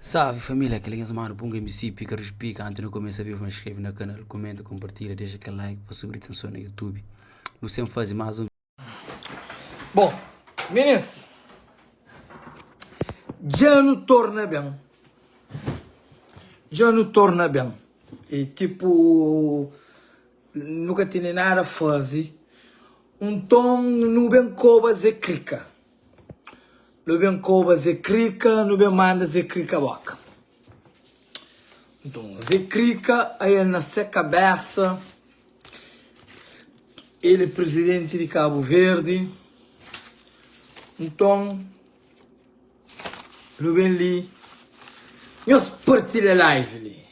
Salve família, aquele que mano, punga MC, pica respica, antes não começa a ver, mas inscreve no canal, comenta, compartilha, deixa aquele like para subir atenção no YouTube. Não sempre faz mais um. Bom, meninas, já não torna bem. Já não torna bem. E tipo, nunca tem nada a fazer. Então, não bem coba Zé Crica. Não bem coba Zé Crica, não bem manda Zé Crica boca. Então, Zé Crica, aí na sua cabeça, ele é presidente de Cabo Verde. Então, não bem ali, nós partilha live ali.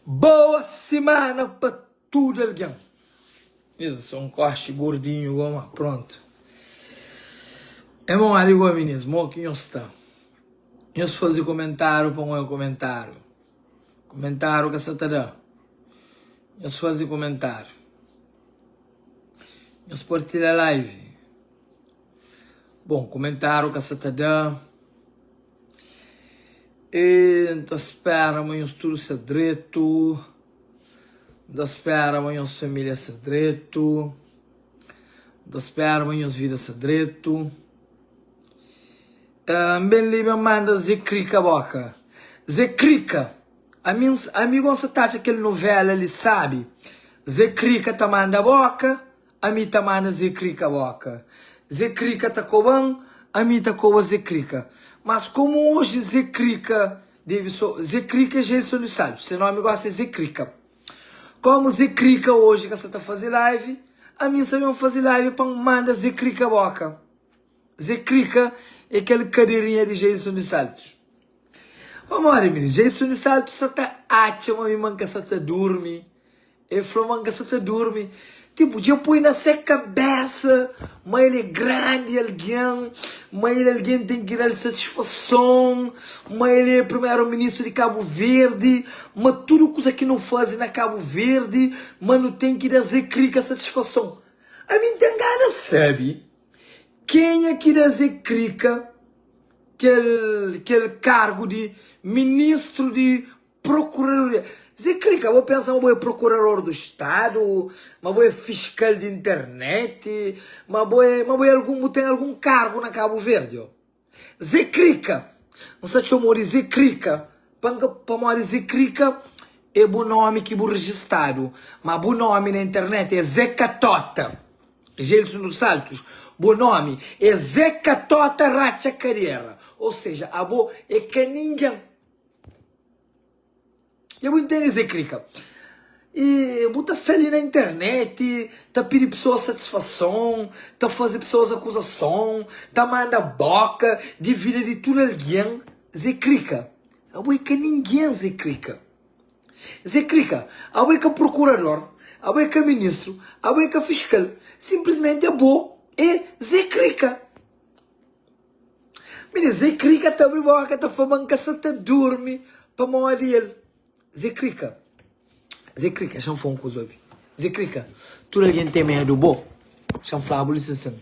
Boa semana para tudo alguém. Isso, sou um corte gordinho, goma, pronto. É bom ali, igual meninas, mo que nós está. Nós fazer comentário para um comentário. Comentário que você está dando. Nós fazer comentário. Nós partilha live. Bom, comentário que você está dando. E da espera amanhã tudo ser direito. Da espera amanhã as famílias ser direito. Da espera amanhã as vidas ser direito. Bem livre manda Zé Crica boca. Zé Crica. Amigo você tá aquele novela ele sabe. Zé Crica tá manda boca. A mim tá manda Zé Crica boca. Zé Crica tá coban. A mim tá coba Zé Crica. Mas como hoje Zé Crica Zé Crica é Gelson dos Saltos. Seu nome gosta é Zé Crica. Como Zé Crica hoje que você tá fazendo live, a mim também fazer live para mandar Zé Crica boca. Zé Crica é aquele cadeirinha de Gelson dos Saltos. Vamos lá, meninos. Gelson dos Saltos só tá átima, me manca só tá dorme. Ele falou, manca só tá dorme. Tipo, já põe na sua cabeça, mas ele é grande alguém, mas ele alguém tem que dar satisfação, mas ele é primeiro-ministro de Cabo Verde, mas tudo coisa que não fazem na Cabo Verde, mas não tem que dar Zé Crica satisfação. A mim tem gana, sabe? Quem é que dá Zé Crica aquele cargo de ministro de procuradoria? Zé Crica, vou pensar, mas vou é procurador do Estado, mas vou é fiscal de internet, mas vou tem algum cargo na Cabo Verde. Ó. Zé Crica, não sei se eu moro Zé Crica, para morar Zé Crica é bom nome que vou registrado, mas bom nome na internet é Zé Catota, Gelson dos Saltos, bom nome é Zé Catota Racha Carreira, ou seja, a boa é que ninguém. Eu vou entender Zé Crica. E botar-se ali na internet, tá pedir pessoas satisfação, tá fazer pessoas acusação, tá mandar boca de vida de tudo alguém. Zé Crica. A boa que ninguém Zé Crica. Zé Crica. A boa que procurador, a boa que ministro, a boa que fiscal. Simplesmente a boa é Zé Crica. Menina, Zé Crica tá bem boca, tá falando que você tá dorme para morrer ele. Zé Crica, já não foi um coisa. Zé Crica, tudo alguém tem medo do bom. Já não foi a polícia assim.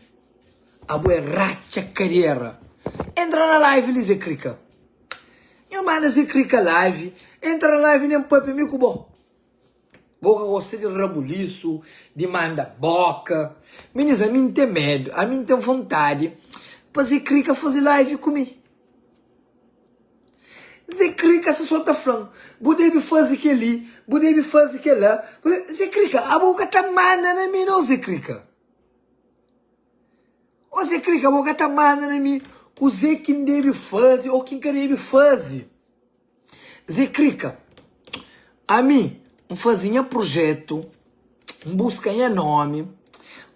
A boa é racha carreira. Entra na live ali, Zé Crica. Eu mando Zé Crica live. Entra na live e nem põe para mim com o bom. Vou gostar de rabuliço, de mandar boca. Meninas, a mim tem medo, a mim tem vontade para Zé Crica fazer live comigo. Zé Crica se solta falando, budei fazer que ali, budei fazer que lá. Zé Crica, a boca tá manda na mim, não, Zé Crica. Ô Zé Crica, a boca tá manda na mim, o Zé que deve fazer, ou quem deve fazer. Zé Crica, a mim, fazia projeto, buscanha nome,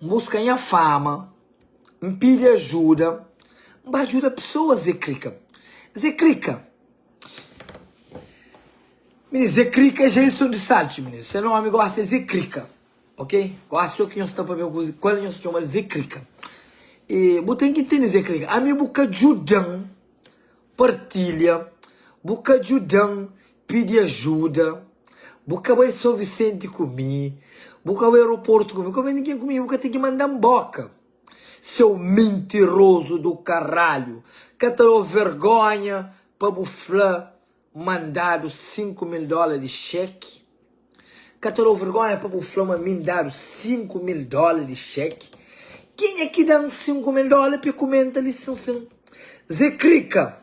buscanha fama, pedir ajuda, ajuda pessoas, Zé Crica. Zé Crica. Meninas, Zé Crica é Gelson de Saltos, meninas. Seu nome gosta é Zé Crica, ok? Gosta que nós estamos para ver qual é o nosso nome, Zé Crica. E você tem que entender Zé Crica. A minha boca ajudam, partilha, boca ajudam, pede ajuda, boca vai São Vicente comigo, boca vai aeroporto comigo, como ninguém comigo, boca tem que mandar boca. Seu mentiroso do caralho, que te deu vergonha para buflar mandado $5.000 de cheque. Catarou vergonha para buflar mandado $5.000 de cheque. Quem é que dá $5.000 para comentar licença? Zé Crica,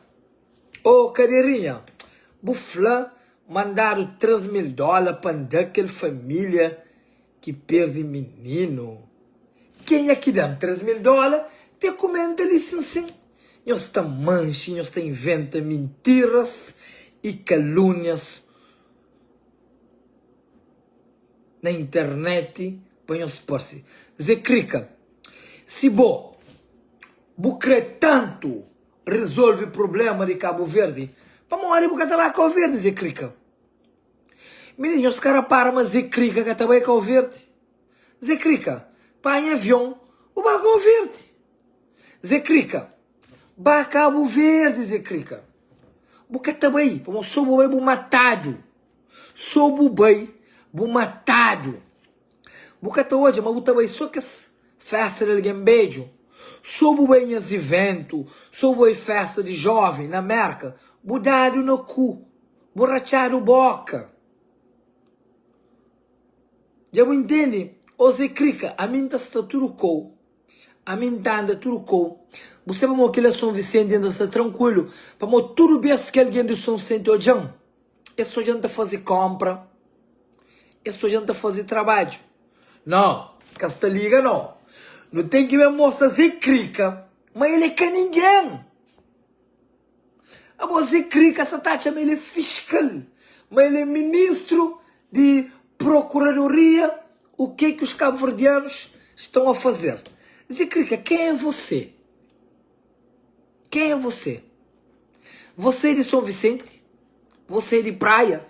ô cadeirinha, buflar mandaram $3.000 para daquela família que perde menino. Quem é que dá $3.000 para comentar licença? Nós está mancha, nós está inventa mentiras e calúnias na internet para nós pôr-se. Zé Crica, se bo quer tanto resolve o problema de Cabo Verde, para morrer porque estava a Cabo Verde, Zé Crica. Menino, os caras param, mas Zé Crica que estava a Cabo Verde. Zé Crica, para em avião, o Cabo Verde. Zé Crica, vai a Cabo Verde, Zé Crica. Porque também, como sou boi, vou matado. Sou boi, vou matado. Porque até hoje, mas também só que festa de Gambejo. Sou boi em eventos, sou boi festa de jovem na América. Budado no cu, borrachado boca. Já me entende? O Zé Crica, a mim está tudo com. A mim anda tudo com. Você vai que São Vicente ainda está tranquilo. Para tudo bem que alguém de São Vicente hoje. É só gente fazer compra. É só gente fazer trabalho. Não, Casta Liga não. Não tem que ver mostrar Zé Crica. Mas ele é que ninguém. A Zé Crica, essa taxa, ele é fiscal. Mas ele é ministro de procuradoria. O que os cabo-verdianos estão a fazer? Zé Crica, quem é você? Quem é você? Você é de São Vicente? Você é de praia?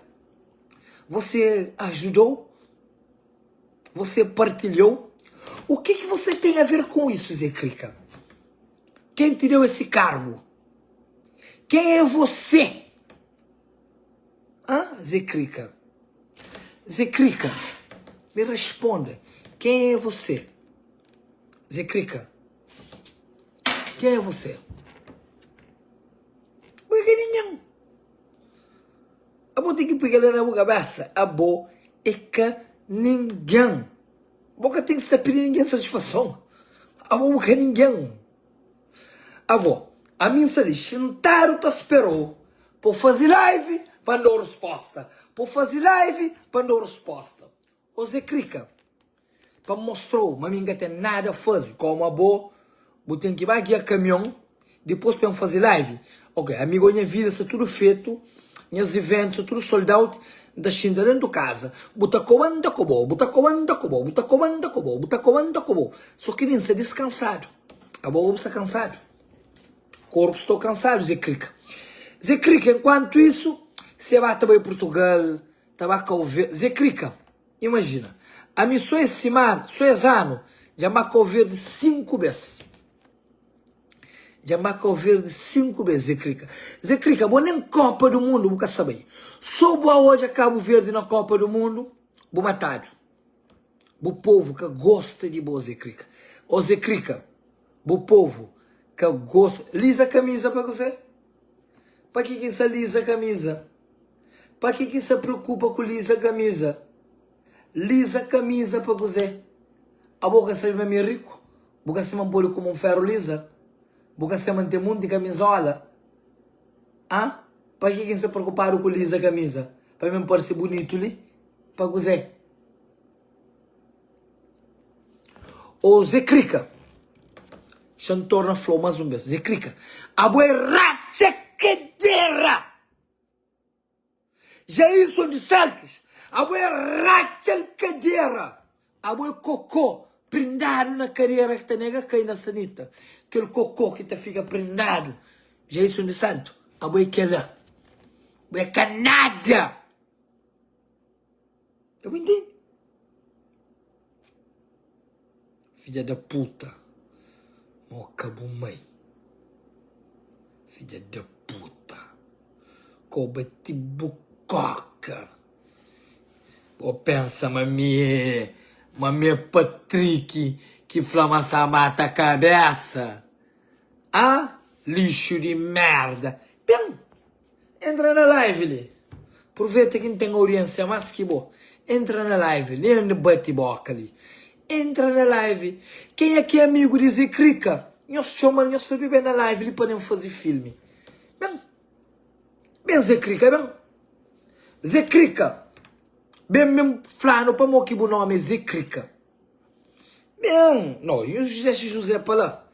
Você ajudou? Você partilhou? O que você tem a ver com isso, Zé Crica? Quem te deu esse cargo? Quem é você? Zé Crica? Zé Crica, me responda. Quem é você? Zé Crica, quem é você? Ninguém. A boa tem que pegar na boa cabeça. A boa é que ninguém. A boca tem que estar pedindo ninguém satisfação. A boa é ninguém. A boa, a minha se sentaram, te esperou. Por fazer live, para dar resposta. Por fazer live, para dar resposta. O Zé Crica, para mostrar, mas ninguém tem nada a fazer. Como a boa, eu tenho que ir aqui a caminhão, depois para fazer live. Ok, amigo, minha vida está tudo feito, meus eventos, tudo sold out, da Xinda dentro de casa. Buta comanda cobo, buta comanda cobo, buta comanda cobo, buta comanda cobo. Só que nem se descansado. A boa está cansado. Corpo estou cansado, Zé Crica. Zé Crica, enquanto isso, você vai também em Portugal, estava a ver. Zé Crica, imagina. A mim só esse ano, já marcou verde 5 vezes. Já marcou verde 5 vezes, Zé Crica. Zé Crica, vou nem Copa do Mundo, vou saber. Só boa hoje a Cabo Verde na Copa do Mundo, vou matado. O povo que gosta de boa, Zé Crica. Ô Zé Crica, o povo que gosta. Lisa a camisa para você? Para que se lisa a camisa? Para que se preocupa com lisa a camisa? Lisa a camisa para você. A boca sabe mais rico? A boca se mantém como um ferro lisa? A boca se mantém muito de camisola? Para que se preocupar com lisa a camisa? Para me parecer bonito ali? Para você. O Zé Crica. Chantorna flow mais um vez. Zé Crica. A boa racha cadeira. Jailson de Santos. A boa racha cadeira. A boa cocô. Prendado na cadeira que está nega cai na sanita. Aquele cocô que está fica prendado. Jailson de Santos. A boa que é lá. A boa canada. Eu me entendi. Filha da puta. Moca mãe. Filha da puta. Coba-te bucoca. Ou pensa, mamie Patrick, que flama essa mata a cabeça. Lixo de merda. Bem, Entra na live ali. Aproveita que não tem audiência mais que bom. Entra na live ali, onde bate boca ali. Entra na live. Quem aqui é amigo de Zé Crica? Nós chamamos, nós fomos bem na live ali para fazer filme. Bem Zé Crica, bem. Zé Crica. Bem mesmo flano para mim que o nome é Zé Crica. Bem, não, José para lá.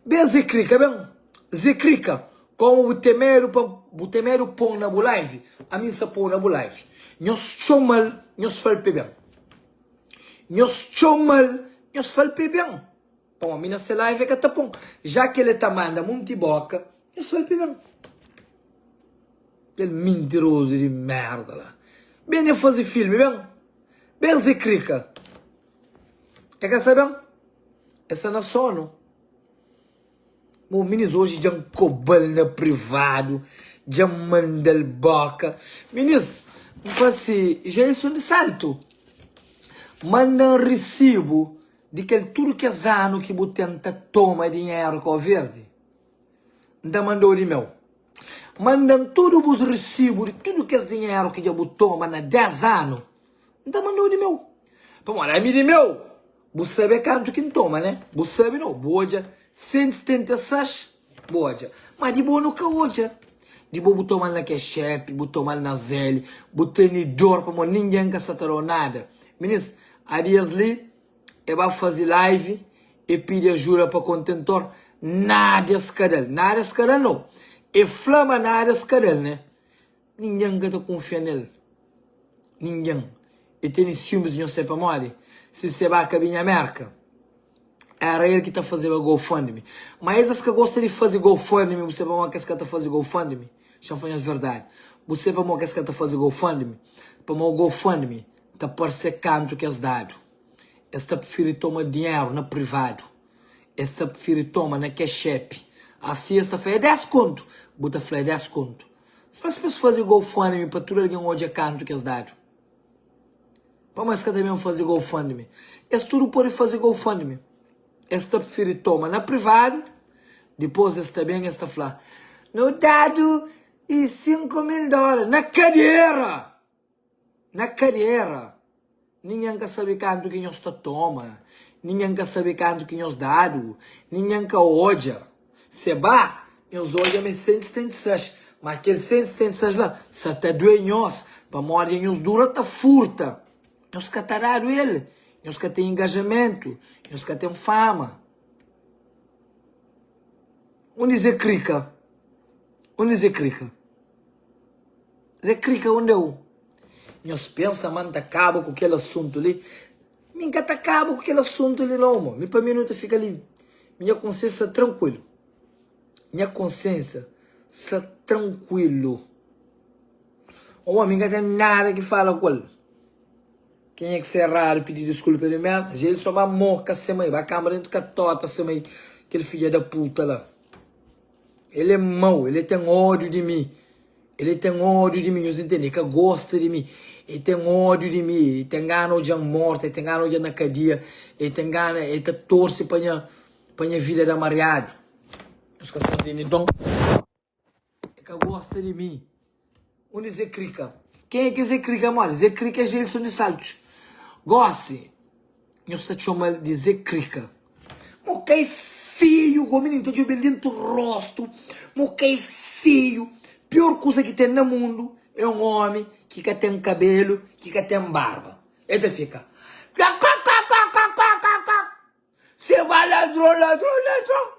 Bem Zé Crica, bem. Zé Crica. Como o temeiro põe na live, a mim se põe na live. Nós chamamos, nós falamos bem. Nós chamamos, nós falamos bem. Bom, a minha live é que tá bom. Já que ele tá mandando muito boca, nós falamos bem. Aquele mentiroso de merda lá. Bem, eu fazer filme, bem? Bem, Zé Crica. Quer saber? Essa não é sono. Os meninos hoje já cobram na privado, já mandam boca. Meninos, assim, já isso de salto. Mandam recibo de que tudo que é ano que você tenta tomar dinheiro com o verde. Não mandou de meu. Mandam tudo os recibos de tudo que é dinheiro que já você toma na 10 anos. Não mandou de meu. Para olhar de meu. Você sabe quanto que toma, né? Você sabe não, boja. 176, boja. Mas de boa nunca hoje. De boa botou mal na Keshep, botou mal na Zeli, botou ni dor para ninguém que satarou nada. Meninos, há dias ali, eu vou fazer live e pedir ajuda para contentor. Nada escadal, não. E flama nada escadal, né? Ninguém que confia nele. Ninguém. E tem ciúmes, não sei para morrer. Se você vai caber em América. Era ele que está fazendo o GoFundMe. Mas esses que gostam de fazer GoFundMe, você vai ver que esse cara está fazendo GoFundMe. Já foi a verdade. Você vai ver que esse cara está fazendo GoFundMe. Para o GoFundMe, está por ser canto que é dado. Esse está preferindo tomar dinheiro na privado. Esse está preferindo tomar na Keshep. Assim, esta foi 10 conto. Bota foi 10 conto. Faz pessoas fazer GoFundMe para tudo alguém hoje é canto que é dado. Para mais que também fazer GoFundMe. Esse tudo pode fazer GoFundMe. Esta prefere toma na privado, depois esta bem esta fala, no dado e $5.000 na cadeira, ninguém quer saber quanto que nós toma, ninguém quer saber quanto que nós dado, ninguém quer odia, se bah, nós odia me 176, mas aquele 176 lá, se até doer nós, para morrer nós dura tá furta, nós catararam ele. Nós que tem engajamento, nós que tem fama. Onde Zé Crica? Zé Crica, onde eu? Nós pensa, mano, tá acaba com aquele assunto ali. Minha tá acaba com aquele assunto ali, não, mano. Para mim não fica ali. Minha consciência tranquilo. Minha consciência está tranquilo. Ô, amiga, tem nada que fala com ele. Quem é que se é raro pedir desculpa de merda? Ele só vai morrer semana, vai a câmera dentro da tota semana, aquele filho da puta lá. Ele é mau, ele tem ódio de mim. Ele tem ódio de mim, você entende? Que gosta de mim. Ele tem ódio de mim, ele tem gana de morte, ele tem gana de na cadeia, ele tem gana, ele torce para minha vida da mariado. Os que estão entendendo, então, que gosta de mim. Onde Zé Crica? Quem é que Zé Crica, mano? Zé Crica é Gelson de Saltos. Goste, eu estou chamando de Zé Crica. Mo que é feio, o menino está de dentro do rosto. Mo que é feio. Pior coisa que tem no mundo é um homem que tem cabelo, que tem barba. Ele fica. Você vai ladrão.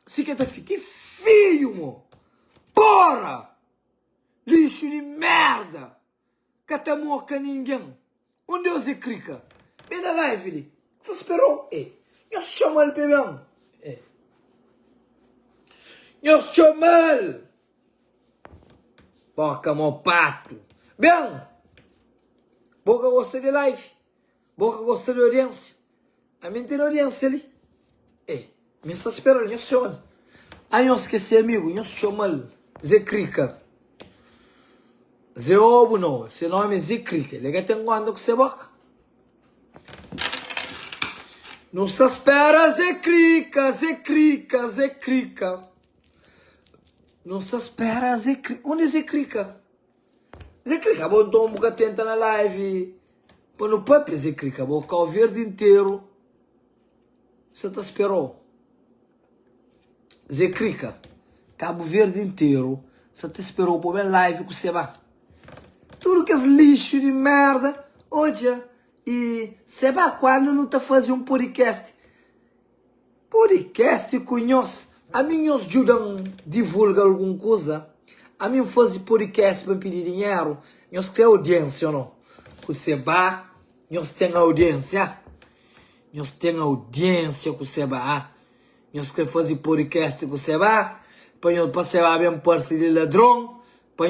Se que fica feio, mo. Porra! Lixo de merda! Cata moca ninguém. Onde é o Zé Crica? Vem na live, ele. Você esperou? Eu se chamo ele, pebão. Eu se chamo ele. Boca, mo pato. Bem, boca gosta de live. Boca gosta de audiência. A mim tem audiência ali. Me está esperando, eu chamo. Aí eu esqueci, amigo, eu chamo ele. Zé Crica. Zé Ovo não, seu nome é Zé Crica. Ele tem quando que você boca. Não se espera, Zé Crica, Zé Crica, Zé Crica. Não se espera, Zé Crica. Onde é Zé Crica? Zé Crica, bom tom, boca tenta na live. Pô, no papo, Zé Crica, bom, Cabo Verde inteiro. Você te esperou. Zé Crica, Cabo Verde inteiro. Você te esperou por uma live com você vai. Tudo que é lixo de merda. Hoje, e você vai quando não tá fazendo um podcast? Podcast conhece. A mim nos ajudam divulgar alguma coisa. A mim fazer podcast para pedir dinheiro. Nós temos audiência ou não? Você vai, nós temos audiência. Nós temos audiência com você vai. Nós queremos fazer podcast com você vai. Para você vai bem parceiro de ladrão. Para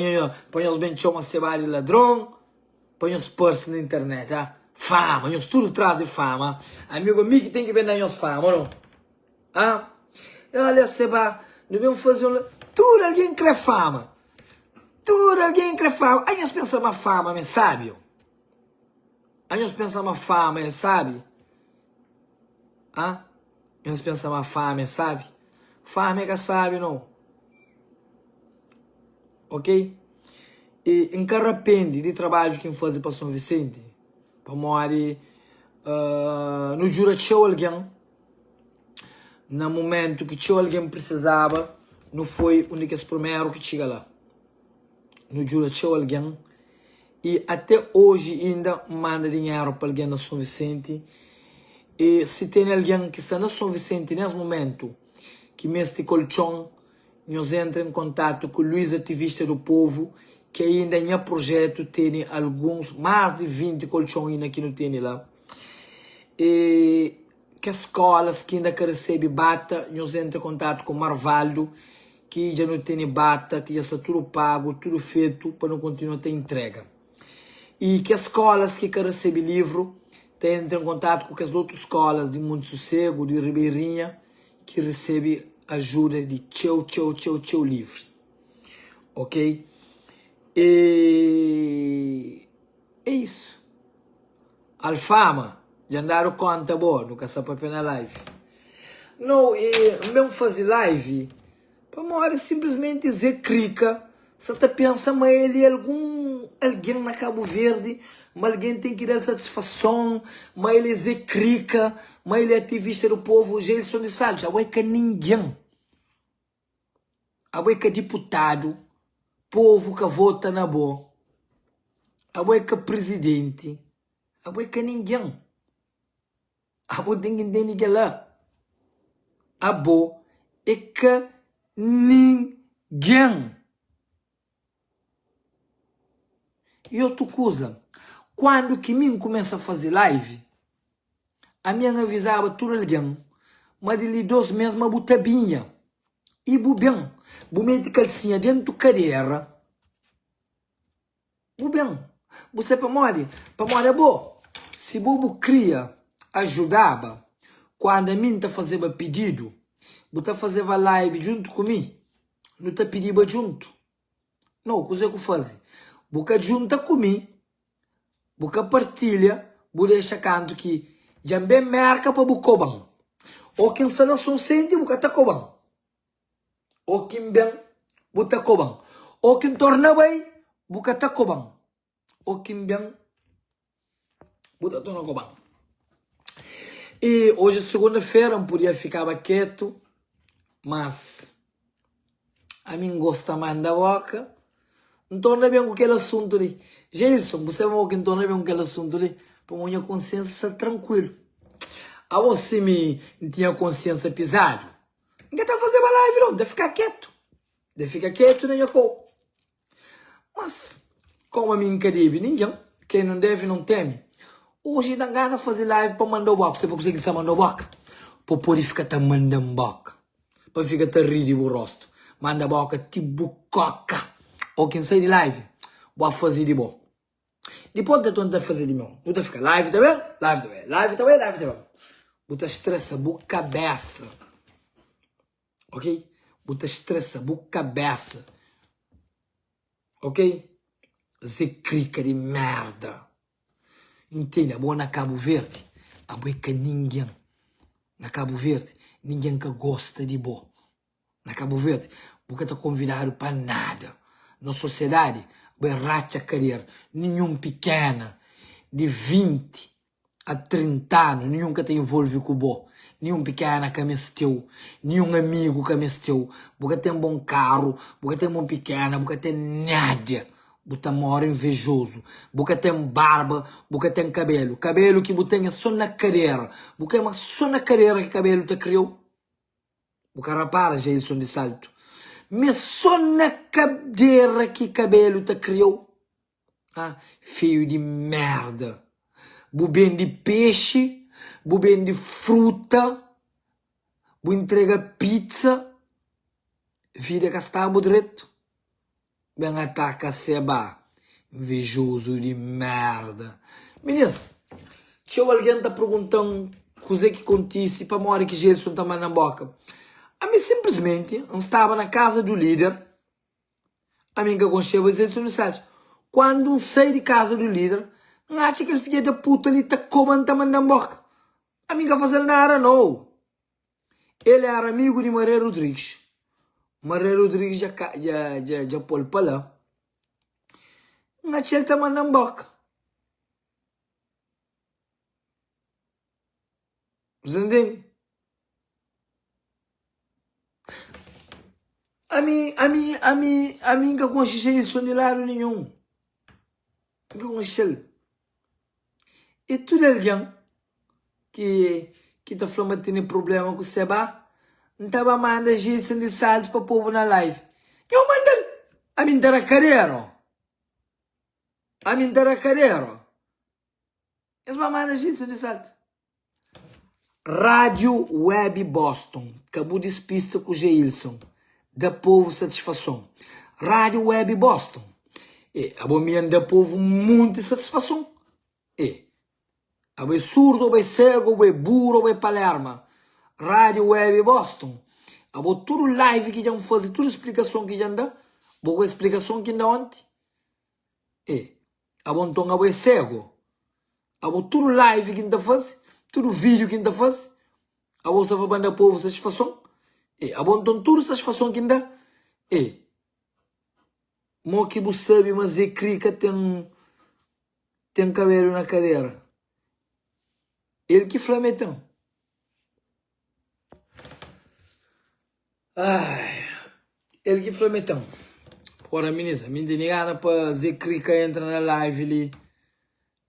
nós bem chamar você vai de ladrão. Para nós parceiro na internet, tá? Fama, nós tudo traz de fama. Amigo que tem que vender nós fama, ou não? Ah? Olha, Seba, nós vamos fazer um... Tudo alguém quer fama. Tudo alguém quer fama. Aí nós pensamos fama, mas sabe? Aí nós pensamos fama, mas sabe? Ah? Nós pensamos fama, mas sabe? Fama é que sabe, não? Ok? E em que arrepende de trabalho que faz para São Vicente? Para morar no jura tinha alguém. No momento que tinha alguém precisava, não foi o único primeiro que chega lá. No jura tinha alguém. E até hoje ainda manda dinheiro para alguém na São Vicente. E se tem alguém que está na São Vicente nesse momento, que mestre colchão, nós entra em contato com o Luiz Ativista do Povo, que ainda em projeto tem alguns, mais de 20 colchões ainda que não tem lá. E que escolas que ainda que recebe bata, nós entra em contato com o Marvaldo, que já não tem bata, que já está tudo pago, tudo feito, para não continuar a ter entrega. E que escolas que recebe livro, entra em contato com as outras escolas de Monte Sossego, de Ribeirinha, que recebe ajuda de tchau livre. Ok? E é isso. Alfama, já andaram conta boa, nunca se papel na live. Não, mesmo fazer live, para uma hora simplesmente Zé Crica, você tá pensando, mas ele é alguém na Cabo Verde, mas alguém tem que dar satisfação, mas ele é Zé Crica, mas ele é ativista do povo, Gelson de Salles, a que ninguém. A que deputado, povo que vota na boa, a que presidente, a que ninguém. A tem que entender lá. A é que ninguém. E outra coisa, quando que mim começa a fazer live, a minha avisava tudo alguém, mas ele 2 meses uma butabinha. E bem, mete calcinha dentro da cadeira. Bem, você para morrer é bom. Se bobo cria, ajudava, quando a mim tá fazendo pedido, você fazendo live junto comigo, não tá pedindo junto. Não, o que eu faço? Você junta comigo, você partilha, você deixa canto que já bem marca para você cobar. Ou quem está na sua sente, você tá cobar. Ou quem bem, você tá cobar. Ou quem torna bem, você tá cobar. Ou quem bem, você tá cobar. E hoje, segunda-feira, não podia ficar quieto, mas a mim gosta mais da boca. Não torna bem com aquele assunto ali. Gelson, você vai que não torna bem com aquele assunto ali, para a minha consciência estar tranquilo. A você me tinha consciência pesado. Ninguém está fazendo uma live, não. Deve ficar quieto. Deve ficar quieto, nem eu. Mas, como a mim cadê ninguém, quem não deve, não teme. Hoje dá gana de fazer live para mandar o boca. Você pode conseguir se mandar o boca. Para poder ficar te mandando boca. Para ficar te rir de o rosto. Manda boca tipo coca. Ou quem sai de live, vou fazer de bom. Depois de tanto fazer de bom, vou ficar live também, live também, live também, live também. Vou estressa boa cabeça. Ok? Vou estressa boa cabeça. Ok? Zé Crica de merda. Entende? A boa na Cabo Verde. A boa que ninguém. Na Cabo Verde, ninguém que gosta de bo. Na Cabo Verde, nunca está convidado para nada. Na sociedade, vai racha querer. Nenhum pequena, de 20 a 30 anos, nenhum que te envolve com o bo. Nenhum pequena que me esteu, nenhum amigo que me esteu. Porque tem um bom carro, porque tem um bom pequena, porque tem nada. Você mora invejoso. Você tem barba, você tem cabelo. Cabelo que você tem só na cadeira. Você é só na cadeira que cabelo te criou. Você rapara, Jason de Salto. Mas só na cadeira que cabelo te criou. Ah, feio de merda. Bubem de peixe, bubem de fruta, bu entrega pizza, vida que está direito. Bem ataca seba, invejoso de merda. Meninas, se alguém tá perguntando coisa que acontece para uma hora que Jesus está na boca. A mim simplesmente estava na casa do líder, a mim que aconchegou Jesus no site. Quando saí de casa do líder, acha que ele filho da puta ali tá comandando na boca. A mim que fazer nada não. Ele era amigo de Maria Rodrigues. Maria Rodrigues já pôr para lá. Acha ele tá mandando boca. Você entende? A mim que aconchegou isso de lado nenhum. Que aconchegou. E tudo alguém que tá falando que tem problema com o Seba, não estava mandando Jason de Salto para o povo na live. Eu mando. A mim era carreiro. A mim era carreiro. Eles mandam Jason de Salto. Rádio Web Boston. Acabou de despista com o Geilson. Da povo satisfação. Rádio Web Boston. E a bomia da povo muita satisfação. E a surdo, a cego, a burro, a Palerma. Rádio Web Boston. A tudo live que já faz, tudo explicação que já dá. Boa explicação que dá ontem. E a então a cego. A tudo live que ainda faz, tudo vídeo que ainda faz. A bolsa vai mandar povo satisfação. E a então tudo satisfação que ainda. E mo que você sabe, mas é crica tem cabelo na cadeira. Ele que flametão. Ai, ele que flametão. Ora, meninas, me denegada para Zé Crica entra na live ali.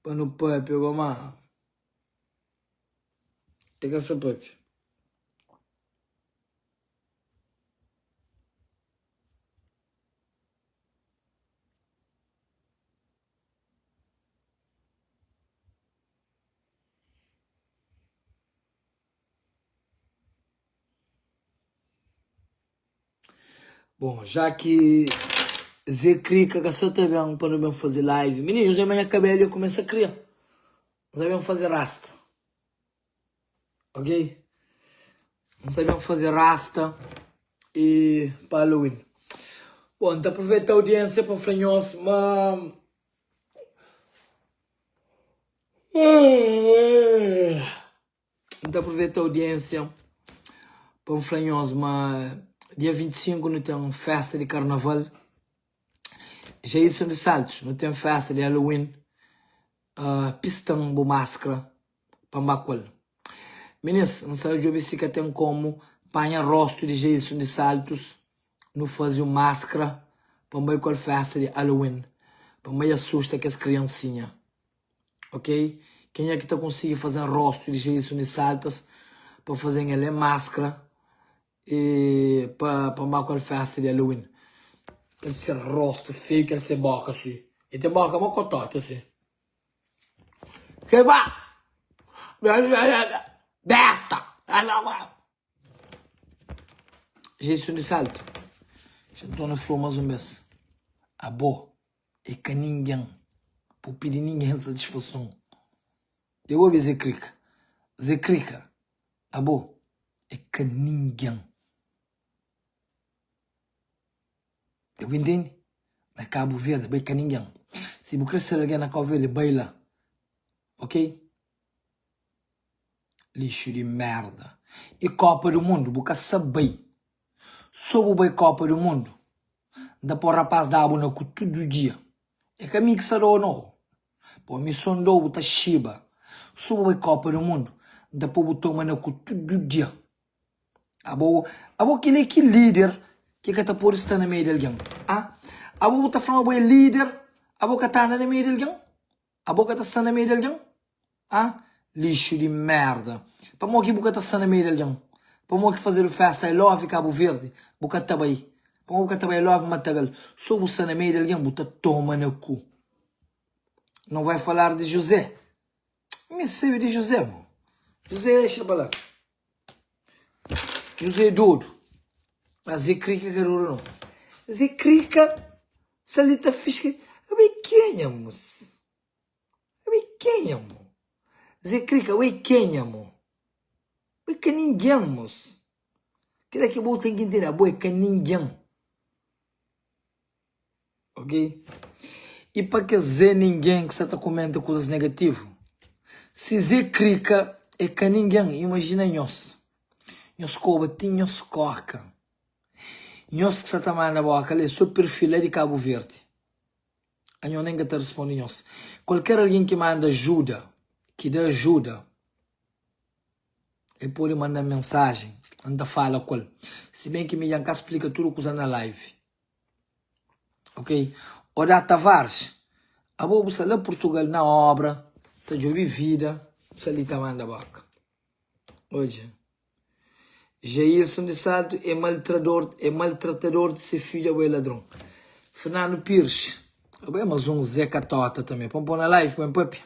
Para no pup, eu goma. Pega essa pup. Bom, já que Zé Crica gastou também para não fazer live. Meninos, amanhã cabelo eu começo a criar. Nós sabemos fazer rasta. Ok? Nós sabemos fazer rasta e para Halloween. Bom, então aproveita a audiência para franhos, mas... Então aproveita a audiência para franhos, mas... Dia 25 não tem festa de carnaval. Já isso de Saltos, não tem festa de Halloween. Pistão, bo máscara, para Macol. Meninas, não sabe de obedeci que tem como panha rosto de Jason de Saltos, não fazer máscara, para mais qual festa de Halloween, para mais assusta que as criancinhas. Ok? Quem é que está conseguindo fazer rosto de Jason de Saltos, para fazer ele máscara, e para marcar festa de Halloween. Quer ser rosto feio, quer ser boca assim. E tem boca mocotota assim. Que vai! Besta! Jesus de Salto. Já estou na flor mais um mês. A boa é que ninguém, por pedir ninguém satisfação. Eu vou ver Zé Crica. Zé Crica. A boa é que ninguém. Eu entendo? Na Cabo Verde, bem que ninguém. Se você crescer alguém na Cabo Verde, baila. Ok? Lixo de merda. E Copa do Mundo, boca saber. Soube bem Copa do Mundo. Dá para o rapaz dar abona com todo dia. É que a mim que se ou não. Pô, me sondou, bota chiba. Soube bem Copa do Mundo. Dá para botar uma com todo dia. Abo aquele que líder que tá por estar na meio de alguém. Ah? Abo botar falando bem líder. Abo que tá na meio de alguém. Abo que tá na meio de alguém. Ah? Lixo de merda. Para mo que boca tá na meio de alguém. Para mo que fazer festa I love Cabo Verde. Boca tá bem. Para mo boca tá bem I love Matagal. Sou você na meio de alguém. Bota toma no cu. Não vai falar de José. Me sabe de José, mano. José deixa pra lá. José é doido. Mas Zé Crica quero não. Zé Crica salita fisca. A pequena, moço. A pequena, moço. Zé Crica, pequena, moço. Porque ninguém, moço. Que daqui a pouco tem que entender. A boa é que ninguém. Ok? E para que Zé ninguém que você está comentando coisas negativas? Se Zé Crica é que ninguém, imagina nós. Nós cobatinhos, nós corca. Nós que se está na boca, ali, seu perfil é de Cabo Verde. A nós nem que te responde nós. Qualquer alguém que manda ajuda, que dá ajuda, ele pode mandar mensagem, anda fala com ele. Se bem que me Janka explica tudo que usa na live. Ok? Ora Tavares, a boa você lá Portugal na obra, tá de vida, você ali tá manda boca. Hoje. Jairson de Salto é maltratador de seu filho ou é ladrão. Fernando Pires. É mais um Zé Catota também. Põe pôr na live, põe papi.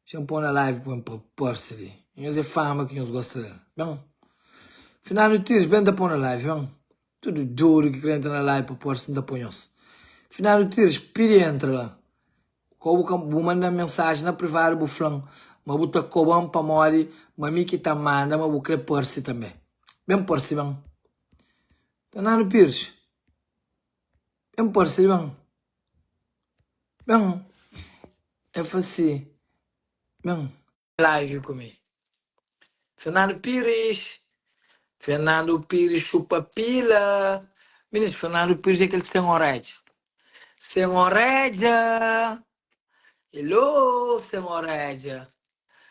Deixa pôr na live, põe pôr-se ali. Nós é fama que nós gostamos dela. Bom. Fernando Pires, bem da pôr na live, bom. Tudo duro que quer entrar na live para pôr-se da põe-se. Fernando Pires, pire entra lá. Como vou mandar mensagem na privada do flão. Mas vou estar cobrando para morrer. Mas me que tá manda, mas vou querer pôr-se também. Bem pôr-se, bom. Fernando Pires. Bem pôr-se, bom. Bom. É fácil. Bom. Live comigo. Fernando Pires. Fernando Pires chupa pila. Ministro, Fernando Pires é aquele sem orelha. Sem orelha. Hello, sem orelha.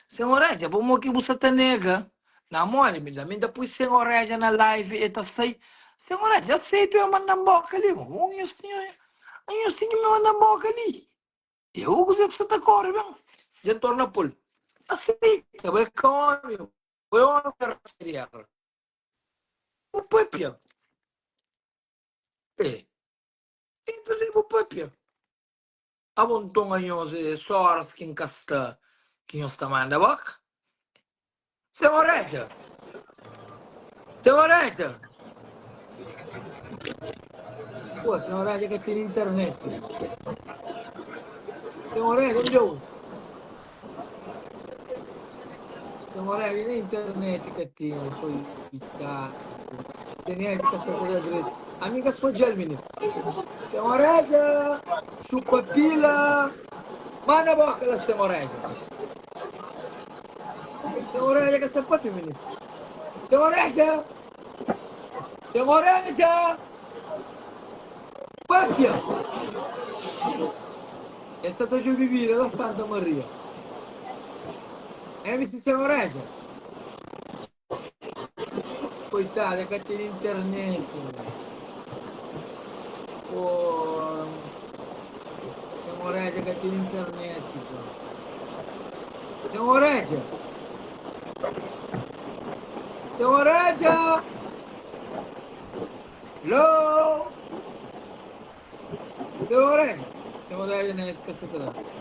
Sem orelha, vamos aqui você tá nega. Na mole, mas a mim depois sem orelha na live e tá sai. Sem orelha, aceito eu mandar boca ali. Eu tinha me mandar boca ali. Eu gostei de você tá corre, bem. Já torna pul. Aceita, vai comer. Vai não quero criar. O papia. Então o papia. A vontade ganhosa soras que encasta que nós está manda boca. Sem orelha. Sem orelha. Pô, sem orelha que tem internet. Sem orelha, meu. Sem orelha na internet que tem, coitado. Sem net que você pode direito. Amiga sua Gelminis. Sem orelha. Chupa pila. Manda boca lá, sem orelha. Sem orelha que você pode, minis. Sem orelha. Sem orelha. Papia. È stato giù vivere la Santa Maria. Mi si siamo resa. Coitata, che ti internet. Oh, siamo resa che ti internet. Siamo resa. Siamo resa. Hello. Siamo resa. Siamo resa net che si tratta.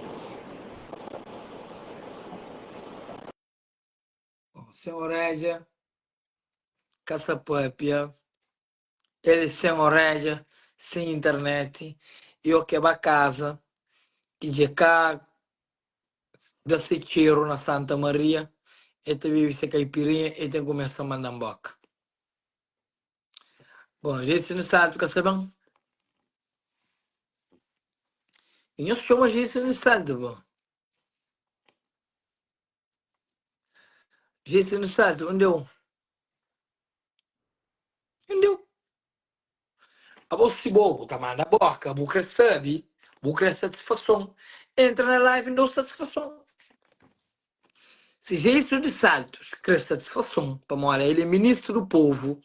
Siamo resa. Caçapapia, ele sem orelha, sem internet, eu que va a casa, que de cá, da Secheiro na Santa Maria, e te vive se caipirinha e te começa a mandar boca. Bom, gente no salto, que sabem? E eu chamo gente no salto, bom. Jason do Salto, onde eu? Onde eu? A você bobo, tá na boca, boca sabe, boca satisfação. Entra na live e dá satisfação. Se Jason de Saltos quer satisfação, para morar, ele é ministro do povo,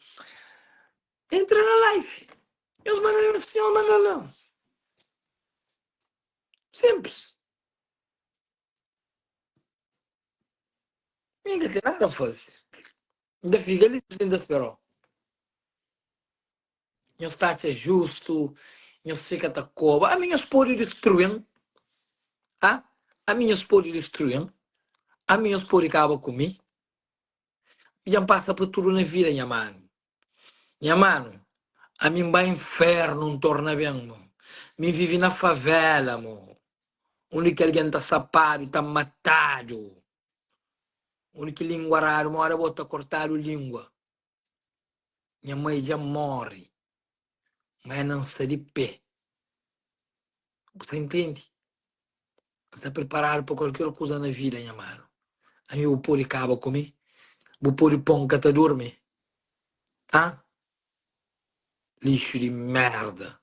entra na live. E os manos assim, ó, mano, simples. Ninguém tem nada a fazer. Ainda fica ali dizendo, esperou. Não está justo, não fica da cova. A minha pode destruir, tá? A minha pode destruir, a minha pode acabar comigo. Já passa por tudo na vida, minha mano. Minha mano, a mim vai inferno, não torna bem, mano. Me vive na favela, mano. Onde que alguém tá sapado, tá matado. Onde que língua rara, uma hora bota cortar a língua. Minha mãe já morre, mas não sai de pé. Você entende? Você está preparado para qualquer coisa na vida, minha mano. A mim vou pôr e acaba comigo. Vou pôr e pão que tá dorme. Ah? Lixo de merda.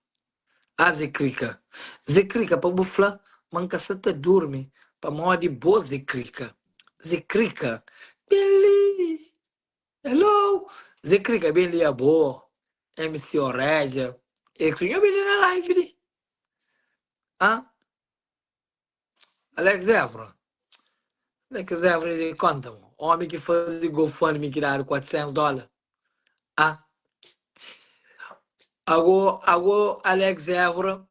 Ah, Zé Crica. Zé Crica, para buflar, manca se tá dorme. Para moda de boa, Zé Crica. Zé Crica. Billy. Hello. Zé Crica, Billy é boa. MC Orédia. Eu criei Billy na live, né? Ah? Alex Evra. Alex Evra, ele conta, mano. Homem que faz de GoFundMe que dá $400. Ah? Agora Alex Évora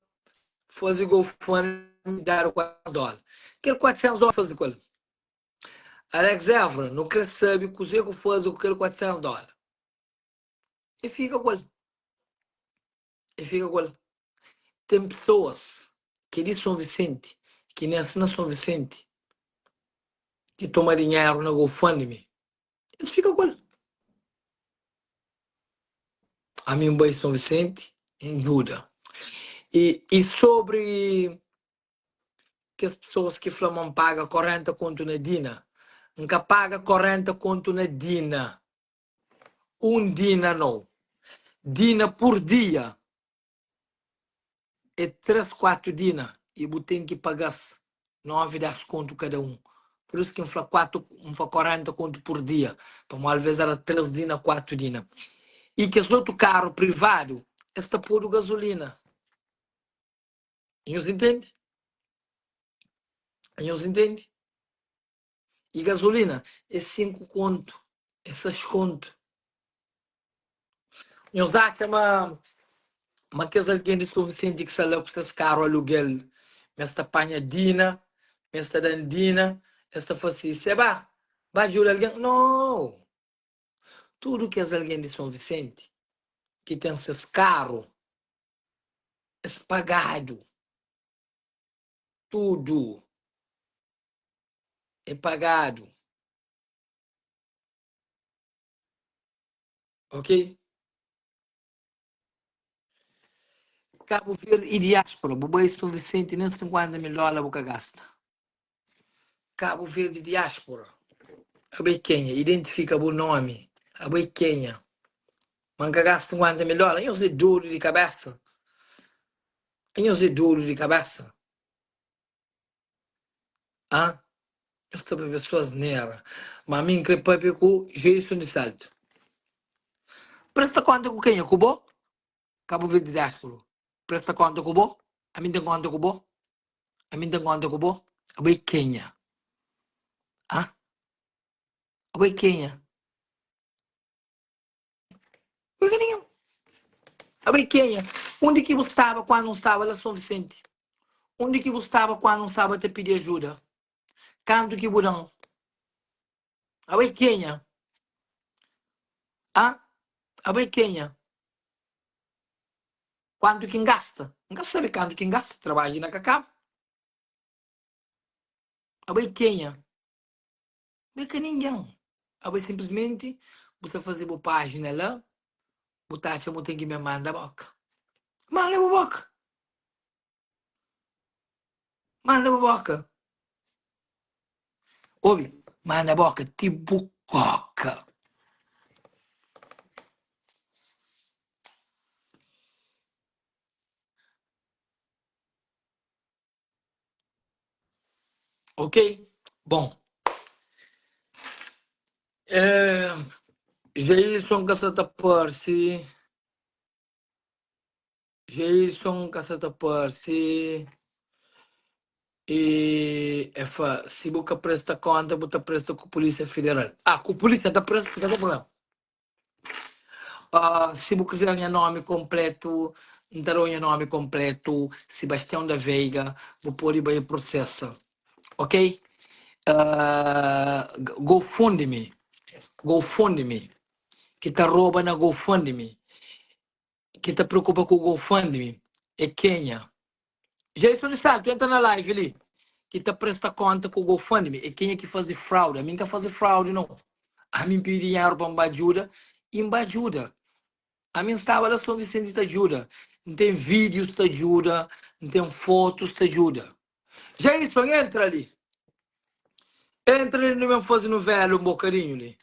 fazer GoFundMe dar $4. Aquele $400 fazer com ele. Alex Évora não quer saber que o faz com aquele $400. E fica com ele. E fica com ele. Tem pessoas que de São Vicente, que nem assim na São Vicente, que tomam dinheiro na GoFundMe. Eles ficam com ele. A mim, em São Vicente, ajuda. E sobre que as pessoas que falam pagam 40 conto na Dina, nunca paga 40 conto na Dina. Um Dina não. Dina por dia. É 3, 4 Dina. E você tem que pagar 9, 10 conto cada um. Por isso que fala 40 conto por dia. Para uma vez era 3 Dina, 4 Dina. E que esse outro carro privado está por gasolina. E você entende? E você entende? E gasolina é 5 conto. É 6 conto. E os mas que alguém de São Vicente que saiu com esse carro aluguel, esta panhadina, esta dandina, esta facícia, vai ajudar alguém? Não! Tudo que é alguém de São Vicente, que tem esses carros, é pagado. Tudo é pagado. Ok? Cabo Verde e diáspora, bobai São Vicente, nem $50 mil boca gasta. Cabo Verde e diáspora. A Quênia, identifica o nome. A Quênia. Manca gasta $50 mil. Eu sei duro de cabeça. Eu sei duro de cabeça. Ah? Eu estou para pessoas nera. Mas a mim crepa com Jason de Salto. Presta conta com quem é Cubo? Cabo Verde diáspora. Presta conta com Cubo? A mim tem conta com Cubo? A mim tem conta com Cubo? A Quênia. Ah? A Quênia. Pequeninho. A Quênia. Onde que você estava quando não estava lá São Vicente? Onde que você estava quando não estava te pedir ajuda? Canto que burão. A Quênia. Ah? A Quênia. Quanto quem gasta? Nunca sabe quanto quem gasta. Trabalha na Cacau. A Quênia. Não é que ninguém. A simplesmente você fazer uma página lá, botar a chama tem que me mandar a boca. Manda a boca. Manda a boca. Ouve, manda a boca. Tipo Coca. Ok? Bom. Jason Caçata Percy. Jason Caçata Percy. E se você presta conta, você presta com a Polícia Federal. Com a Polícia da Presta, fica problema. Se você quiser o nome completo, então o nome completo, Sebastião da Veiga, vou pôr aí processo. Ok? GoFundMe. GoFundMe. Que tá rouba na GoFundMe. Que tá preocupa com o GoFundMe. É Kenya. Jason Salto, entra na live ali. Que tá presta conta com o GoFundMe. É Kenya que faz fraude. A mim não faz fraude, não. A mim pedi dinheiro para me ajuda. E me ajuda. A minha instalação de centro te ajuda. Não tem vídeos te ajuda. Não tem fotos te ajuda. Jason, entra ali. Entra ali no meu fazer novela um bocadinho ali.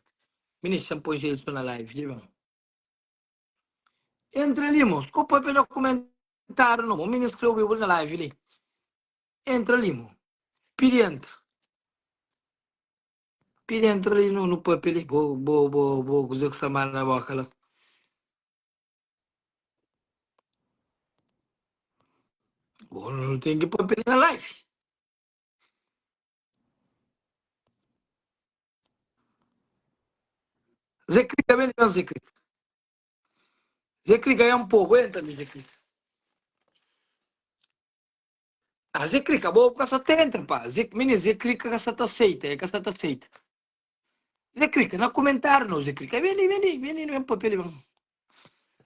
Ministro, põe Jason na live. Entra ali, moço. Desculpa pelo comentário, não. O ministro escreveu na live ali. Entra ali, moço. Pide entra. Pide entra ali no papel ali. Vou cozer com essa mala na boca lá. Não tem que papel na live. Zé Crica, vem cá, Zé Crica. Zé Crica é um pouco. Entra ali, Zé Crica. Zé Crica, vou com essa entra, pá. Menino, Zé Crica, essa tá aceita. É que essa tá aceita. Zé Crica, não comentário, não, Zé Crica. Vem ali, vem ali no meu papel ali.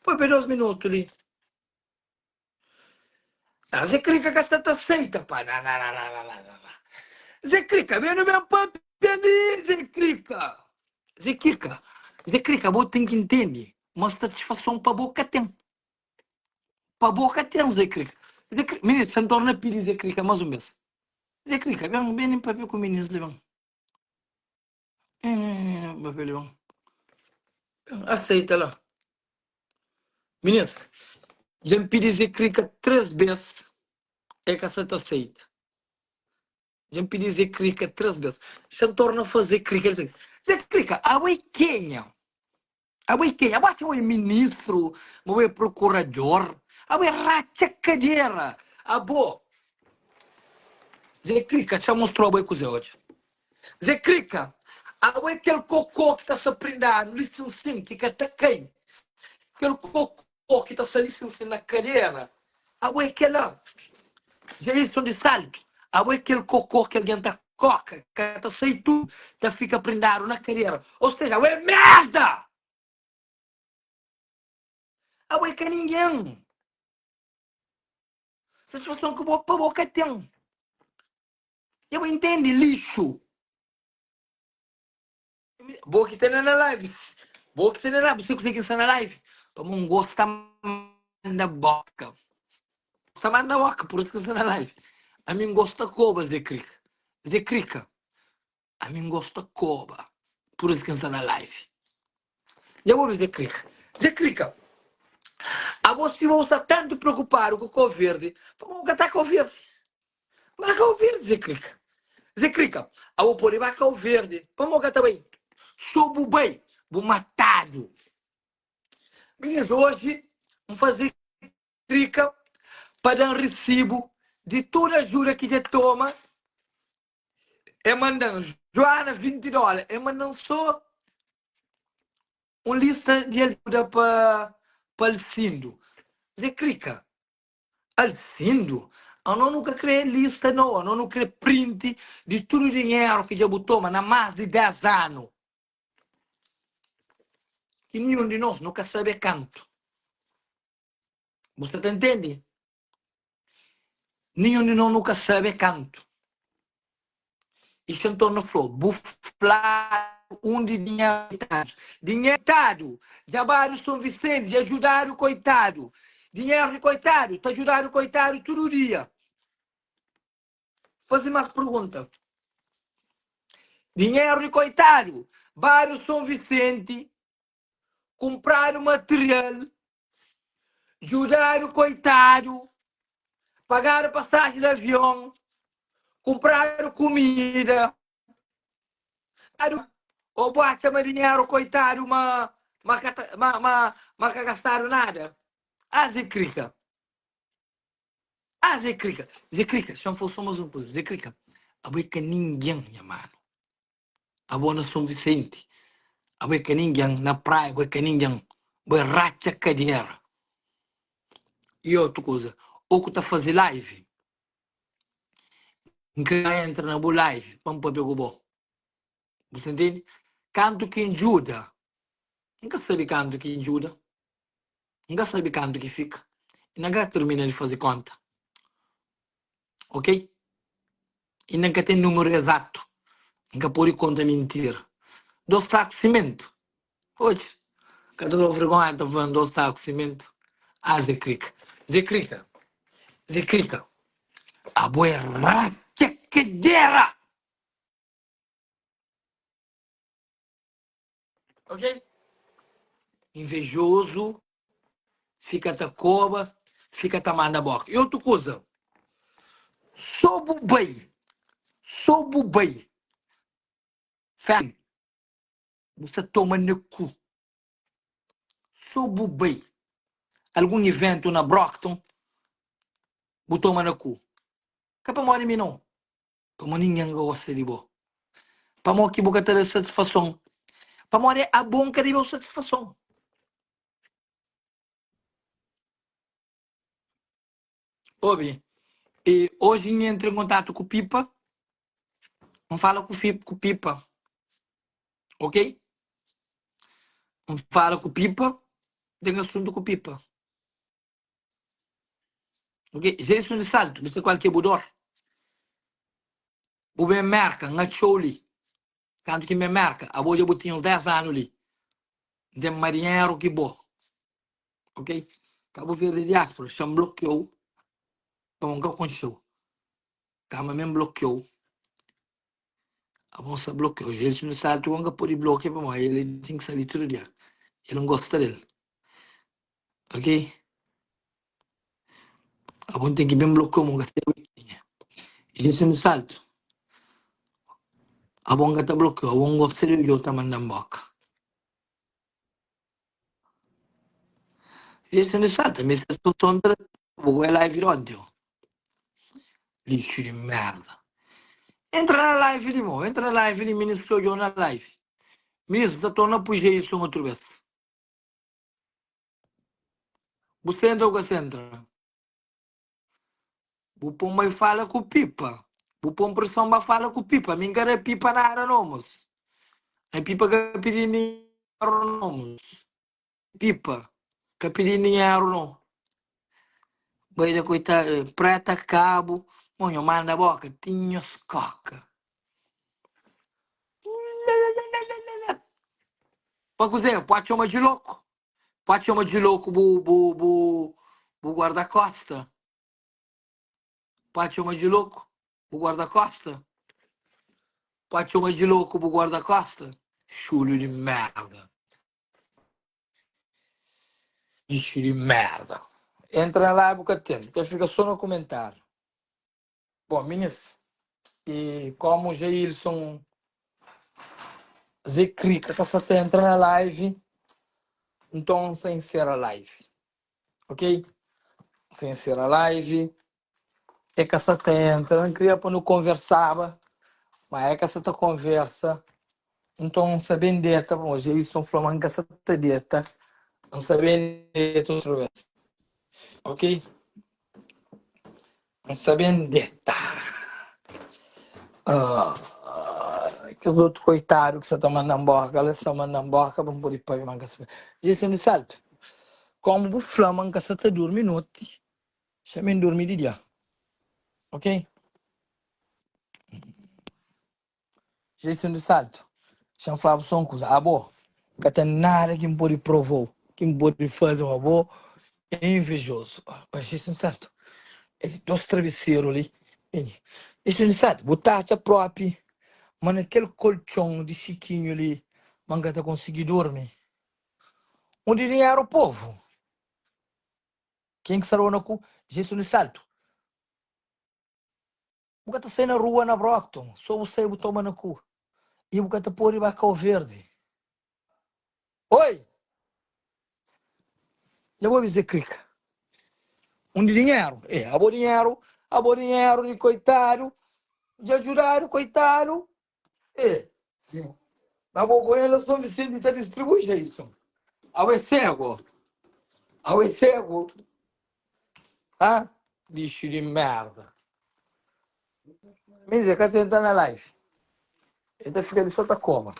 Poi per 2 minuti lì. Se clica che sta aceita, pá. Não. Se clica, vieni un po' pianino, se clica. Se clica. Se clica, você tem que entender. Uma satisfação para a boca tem. Para a boca tem, Zé clica. Zé clica. Menino, você não torna a pedir Zé clica mais um mês. Zé clica, vem para ver com o menino, Zé vão. Papel, vão. Aceita lá. Meninos, já me pedi Zé clica 3 vezes. É que essa aceita. Já me pedi Zé Crica 3 vezes. Já torna a fazer crica. Zé Crica, a Kenya. A Kenya, bate o ministro, o procurador, a racha cadeira. A bo. Zé Crica, já mostrou a coisa hoje. Zé Crica, a aquele cocô que está se aprendendo, licenciando, que está quem? Aquele cocô que está se licenciando na cadeira. A aquela. Já isso de salto. Há aquele cocô que alguém tá coca, que tá sem tudo, tá fica prendado na cadeira. Ou seja, é merda! Há que ninguém. Essa situação que boca para boca tem. Eu entendo, lixo. Boa que tem na live. Boa que tem na live. Você consegue estar na live. Para não gostar da boca. Gosta mais da boca, por isso que está na live. A mim gosta coba, Zé Crica. Zé Crica. A mim gosta coba. Por isso que está na live. Já vou ver Zé Crica. Zé Crica. A você está tanto preocupado com o Covid, como que está Covid? Mas Covid, Zé Crica. Zé Crica, a vou pôr vai Covid, como que está bem? Sou bem, vou matado. Mas hoje, vamos fazer Crica para dar um recibo de toda a ajuda que já toma. É mandando Joana $20. É mandando só uma lista de ajuda para Alcindo. Zé Crica. Alcindo, eu nunca criei lista, não. Eu não criei print de todo o dinheiro que já botou, mas há mais de 10 anos. Que nenhum de nós nunca sabe canto. Você entende? Nenhum de nós nunca sabe canto. E cantor não falou, buflar de dinheiro. Dinheiro, já vários São Vicente, já ajudaram o coitado. Dinheiro de coitado, te ajudaram o coitado todo dia. Fazer mais perguntas. Dinheiro de coitado. Bairro São Vicente. Comprar o material. Ajudar o coitado. Pagar a passagem de avião. Comprar comida. Ou bota-me dinheiro, coitado, mas gastaram nada. Ah, Zé Crica. Ah, Zé Crica. Zé Crica, se não somos um pouco. Zé Crica. A boi que ninguém, minha mano. A boa na São Vicente. A boi que ninguém, na praia, a boi que ninguém. Boi racha que dinheiro. E outra coisa. Ou que está a fazer live. Que entra na boa live. Vamos para o bom. Você entende? Canto que ajuda. Nunca sabe canto que ajuda. Nunca sabe canto que fica. E nunca termina de fazer conta. Ok? E nunca tem número exato. Nunca pode conta mentira. 2 sacos de cimento. Hoje, cada vergonha está vendo 2 sacos de cimento. Ah, Zé Crica. Zé Crica. Zé Crica. A boa racha que dera. Ok? Invejoso. Fica da cova. Fica da manda boca. E outra coisa. Soube bem. Soube bem. Fé. Você toma no cu. Soube bem. Algum evento na Brockton. Você toma no cu. Que para morrer não. Para morrer ninguém gosta de você. Para morrer que você tem satisfação. Para morrer a bom que de satisfação. Ouve. E hoje eu entrei em contato com o Pipa. Não fala com o Pipa. Ok? Não fala com o Pipa. Tem assunto com o Pipa. Ok? Jesus de salto. Você qualquer budor. O bem merca. Na choli. Quando que me merca. A boa já botinha uns 10 anos ali. De marinheiro que bom. Ok? Cabo Verde diáspora. Chama bloqueou. Então nunca aconteceu. Cama mesmo bloqueou. A moça bloqueou. Jesus no salto. Nunca pode bloquear para mim. Ele tem que sair todo dia. Ele não gosta dele. Ok? A bom tem que bem bloquear. Nunca se Jesus no salto. A bom gata bloqueou. A bom gosta de eu também na boca. Jesus no salto. Mas se eu sou vou lá e virar ontem. Lixo de merda. Entra na live, irmão. Entra na live, ele ministro eu na live. Ministro, estou na puxa isso outra vez. Você entra ou você entra? O pão vai falar com o Pipa. O pão pressão vai falar com o Pipa. Me engana Pipa na área, não, moço. É Pipa que pedir dinheiro, não, moço. Pipa que pedir dinheiro, não. Beija, coitada, preta, cabo. Monho, manda a boca. Tinha coca. Para cozer, pode chamar de louco. Pode chamar de louco o guarda-costa. Pode chamar de louco o guarda-costa. Pode chamar de louco o guarda-costa. Chulo de merda. Lixo de merda. Entra lá e boca tempo. Depois fica só no comentário. Bom, meninas, e como o Jailson Zé Crica, que você entra na live, então sem ser a live. Ok? Sem ser a live. É que você entra, não queria para não conversava, mas é que você conversa. Então, sabendo deta, bom, Jailson falando que você está deta, não sabendo deta outra vez. Ok? Não sabendo deta. Que os outros coitados que você está mandando embora, eles estão mandando embora, vamos por aí para mim. Disse no salto. Como o flamengo que você está dormindo noite, chama dormir de dia. Ok? Disse no salto. Chama Flávio São Coisa. Ah, bom. Que tem nada que me pode provar, que me pode fazer uma boa. É invejoso. Mas disse no salto. Ele dois travesseiros ali. Disse no salto. Botar a própria. Mas naquele colchão de chiquinho ali, manga tá conseguir dormir. Onde dinheiro o povo? Quem que sarou na cu? Jesus no salto. O tá saindo na rua na Brockton. Só você toma na cu. E o tá pôr em o verde. Oi! Já vou dizer crica. Onde dinheiro? Abo dinheiro de coitado. De ajudar o coitado. Mas vou com elas São Vicente está distribuindo isso. Ao é cego. Ao é cego. Ah? Bicho de merda. Me diz, que você entra na live. Ele fica de solta coma.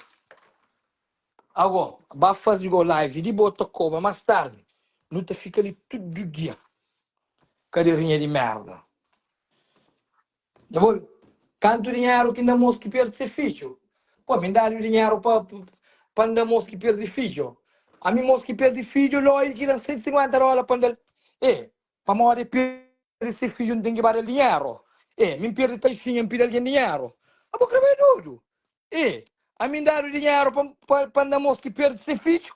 Agora, vai fazer o live de bota coma mais tarde. Não te fica ali todo dia. Cadeirinha de merda. Já vou. Quanto dinheiro que não que perde esse filho? Pô, me dá o dinheiro para não mosca perde filho. A mim mosca perde filho, lá ele tira $150 para andar. Para morrer perde esse filho não tem que dar dinheiro. Me perde taxinha, me perde alguém dinheiro. A boca vai tudo. A mim dá o dinheiro para não mosca perde esse filho.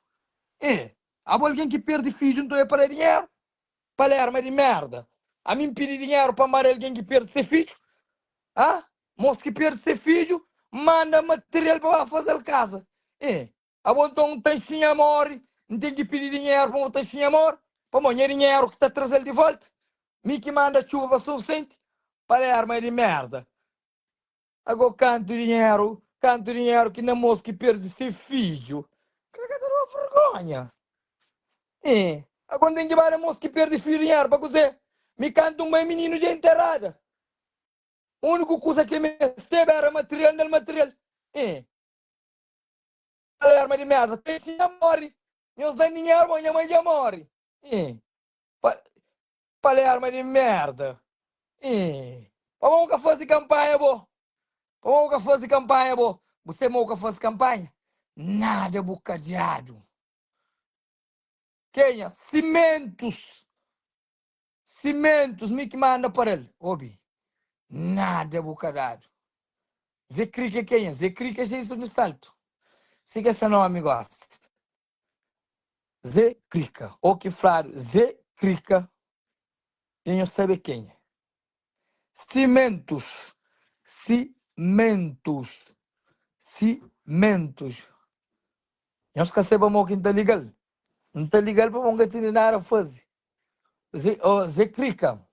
A alguém que perde filho não é para dinheiro. Palerma de merda. A mim pede dinheiro para morrer alguém que perde esse filho. Ah? Moço que perde seu filho, manda material para fazer casa. A botar um taxinha morre, não tem que pedir dinheiro para um taxinha morre, para monhar dinheiro que está trazendo de volta. Me que manda chuva para suficiente, para a arma de merda. Agora canto dinheiro que não moço que perde seu filho. Que uma vergonha. Agora tem que dar moço que perde filho dinheiro para você. Me canta um bem menino de enterrada. A única coisa que me recebe era material del material. Arma de merda. Tem que morre. Eu sei dinheiro, minha mãe já morre. Arma de merda. Vamos que fazer campanha, bo. Vamos que fazer campanha, bo. Você mau que fazer campanha? Nada bocadinho. Quem? Cimentos. Cimentos, me que manda para ele. Obi. Nada bocadinho. Zé Crica quem é? Zé Crica é isso no salto. Siga esse nome, gosta. Zé Crica. O que falaram? Zé Crica. Quem eu sabe quem é? Cimentos. Cimentos. Cimentos. Eu esqueci para o que não está legal. Não está legal para o que tem nada a fazer. Zé Crica.